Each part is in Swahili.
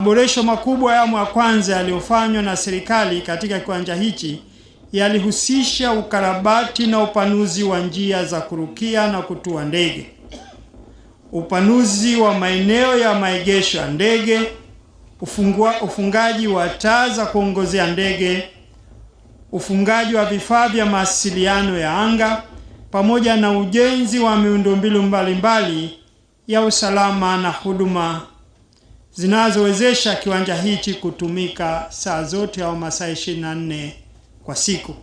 Maboresho makubwa ya awamu ya kwanza yaliyofanywa na serikali katika kiwanja hichi yalihusisha ukarabati na upanuzi wa njia za kurukia na kutua ndege, upanuzi wa maeneo ya maegesho ya ndege, ufungaji wa taa za kuongozea ndege, ufungaji wa vifaa vya mawasiliano ya anga, pamoja na ujenzi wa miundombinu mbalimbali ya usalama na huduma zinazowezesha kiwanja hichi kutumika saa zote au masaa 24 kwa siku.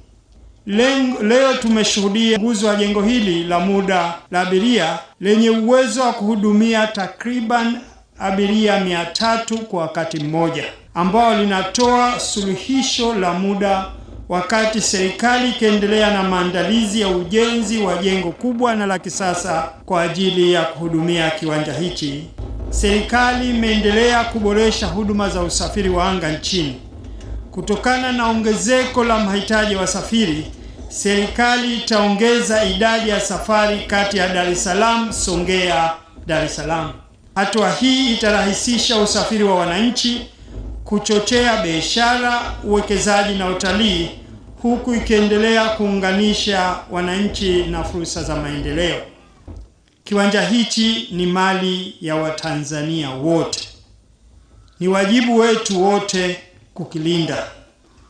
Leo tumeshuhudia uzinduzi wa jengo hili la muda la abiria lenye uwezo wa kuhudumia takriban abiria 300 kwa wakati mmoja, ambao linatoa suluhisho la muda wakati serikali ikiendelea na maandalizi ya ujenzi wa jengo kubwa na la kisasa kwa ajili ya kuhudumia kiwanja hichi. Serikali imeendelea kuboresha huduma za usafiri wa anga nchini. Kutokana na ongezeko la mahitaji ya wasafiri, serikali itaongeza idadi ya safari kati ya Dar es Salaam, Songea, Dar es Salaam. Hatua hii itarahisisha usafiri wa wananchi, kuchochea biashara, uwekezaji na utalii, huku ikiendelea kuunganisha wananchi na fursa za maendeleo. Kiwanja hichi ni mali ya Watanzania wote. Ni wajibu wetu wote kukilinda,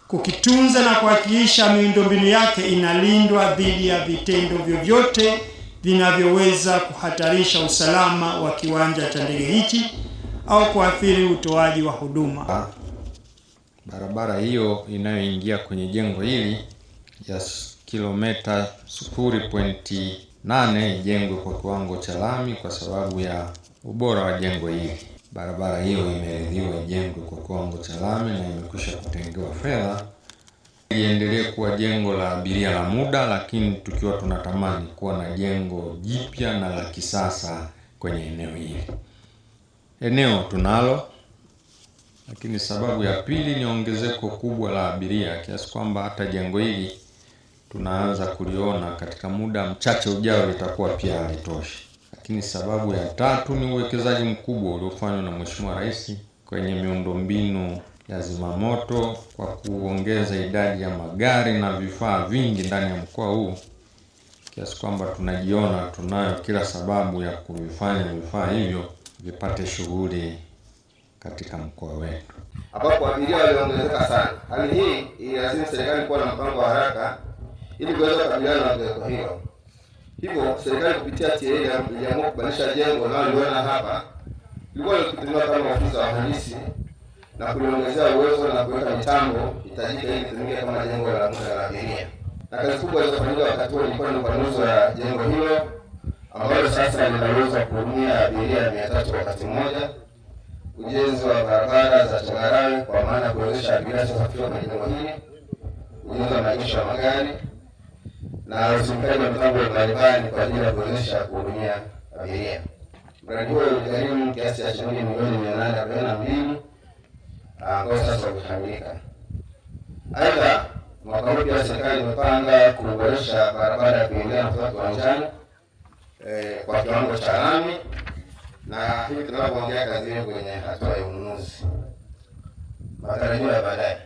kukitunza na kuhakikisha miundombinu yake inalindwa dhidi ya vitendo vyovyote vinavyoweza kuhatarisha usalama wa kiwanja cha ndege hichi au kuathiri utoaji wa huduma. Barabara hiyo inayoingia kwenye jengo hili ya kilomita 0.8 ijengwe kwa kiwango cha lami kwa sababu ya ubora wa jengo hili. Barabara hiyo imeridhiwa ijengwe kwa kiwango cha lami na imekwisha kutengewa fedha iendelee kuwa jengo la abiria la muda, lakini tukiwa tunatamani kuwa na jengo jipya na la kisasa kwenye eneo hili. Eneo tunalo, lakini sababu ya pili ni ongezeko kubwa la abiria kiasi kwamba hata jengo hili tunaanza kuliona katika muda mchache ujao litakuwa pia halitoshi. Lakini sababu ya tatu ni uwekezaji mkubwa uliofanywa na Mheshimiwa Rais kwenye miundombinu ya zimamoto kwa kuongeza idadi ya magari na vifaa vingi ndani ya mkoa huu kiasi kwamba tunajiona tunayo kila sababu ya kuvifanya vifaa hivyo vipate shughuli katika mkoa wetu, ambapo abiria waliongezeka sana. Hali hii ililazimu serikali kuwa na mpango wa haraka ili kuweza kukabiliana na ongezeko hilo. Hivyo serikali kupitia TAA iliamua kubadilisha jengo linaloona hapa lilikuwa likitumika kama ofisi ya wahandisi na kuliongezea uwezo na kuweka mitambo hitajika ili litumike kama jengo la muda la abiria. Na kazi kubwa iliyofanyika wakati huo ilikuwa ni upanuzi wa jengo hilo ambalo sasa linaweza kuhudumia abiria 300 wakati mmoja, ujenzi wa barabara za changarawe kwa maana kuwezesha abiria kusafiri kwenye jengo hili, ujenzi wa maegesho ya magari na usimikaji wa mitambo mbalimbali kwa ajili ya kuwezesha kuhudumia abiria. Mradi huo uligharimu kiasi cha shilingi milioni 842 ambao sasa umekamilika. Aidha, mwaka huu pia serikali imepanga kuboresha barabara ya kuingia na kutoka kiwanjani kwa kiwango cha lami, na hivi tunapoongea kazi hiyo kwenye hatua ya ununuzi. Matarajio ya baadaye